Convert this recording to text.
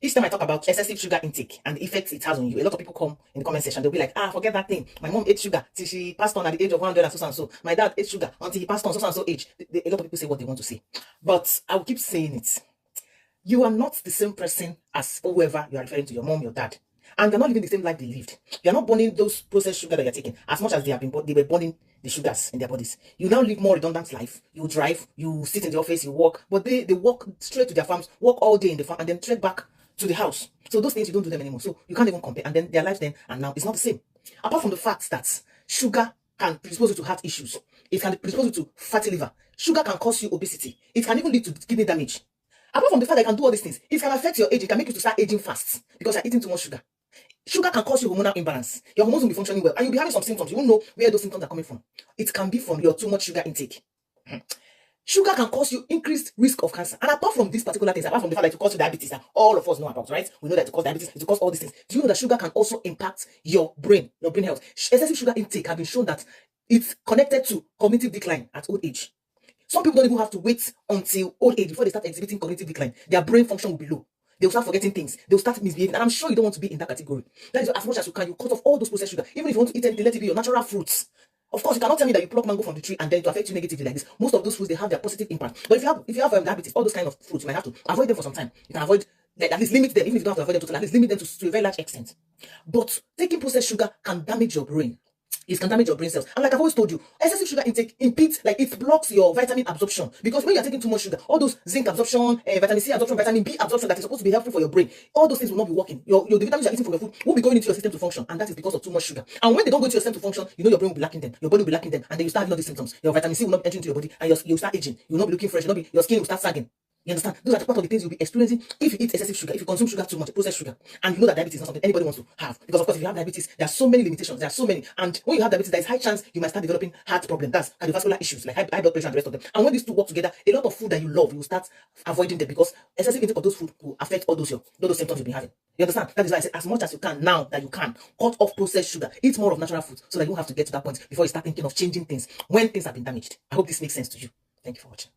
Each time I talk about excessive sugar intake and the effects it has on you, a lot of people come in the comment section. They'll be like, forget that thing. My mom ate sugar till she passed on at the age of 100 and so and so. My dad ate sugar until he passed on so and so age. A lot of people say what they want to say. But I will keep saying it. You are not the same person as whoever you are referring to, your mom, your dad. And you're not living the same life they lived. You're not burning those processed sugar that you're taking as much as they were burning the sugars in their bodies. You now live more redundant life. You drive, you sit in the office, you work, but they walk straight to their farms, work all day in the farm, and then straight back to the house. So those things, you don't do them anymore. So you can't even compare. And then their lives then and now is not the same. Apart from the fact that sugar can predispose you to heart issues. It can predispose you to fatty liver. Sugar can cause you obesity. It can even lead to kidney damage. Apart from the fact that it can do all these things, it can affect your age. It can make you to start aging fast because you're eating too much sugar. Sugar can cause you hormonal imbalance. Your hormones will be functioning well and you'll be having some symptoms. You won't know where those symptoms are coming from. It can be from your too much sugar intake. Sugar can cause you increased risk of cancer. And apart from these particular things, apart from the fact that it causes you diabetes that all of us know about, right? We know that it causes diabetes, it causes all these things. Do you know that sugar can also impact your brain health? Excessive sugar intake has been shown that it's connected to cognitive decline at old age. Some people don't even have to wait until old age before they start exhibiting cognitive decline. Their brain function will be low. They'll start forgetting things. They'll start misbehaving. And I'm sure you don't want to be in that category. That is as much as you can. You cut off all those processed sugar. Even if you want to eat anything, let it be your natural fruits. Of course, you cannot tell me that you pluck mango from the tree and then to affect you negatively like this. Most of those fruits, they have their positive impact. But if you have diabetes, all those kind of fruits, you might have to avoid them for some time. You can avoid, like, at least limit them. Even if you don't have to avoid them totally, at least limit them to a very large extent. But taking processed sugar can damage your brain. It can damage your brain cells. And like I've always told you, excessive sugar intake impedes, like it blocks your vitamin absorption. Because when you're taking too much sugar, all those zinc absorption, vitamin C absorption, vitamin B absorption that is supposed to be helpful for your brain, all those things will not be working. The vitamins you're eating from your food won't be going into your system to function. And that is because of too much sugar. And when they don't go into your system to function, you know your brain will be lacking them. Your body will be lacking them. And then you start having all these symptoms. Your vitamin C will not enter into your body and you'll start aging. You will not be looking fresh. Your skin will start sagging. You understand? Those are part of the things you'll be experiencing if you eat excessive sugar, if you consume sugar too much, processed sugar. And you know that diabetes is not something anybody wants to have. Because of course, if you have diabetes, there are so many limitations. There are so many. And when you have diabetes, there is high chance you might start developing heart problems. That's cardiovascular issues like high blood pressure and the rest of them. And when these two work together, a lot of food that you love, you will start avoiding them because excessive intake of those food will affect all those symptoms you'll be having. You understand? That is why I say as much as you can now that you can, cut off processed sugar, eat more of natural food so that you don't have to get to that point before you start thinking of changing things when things have been damaged. I hope this makes sense to you. Thank you for watching.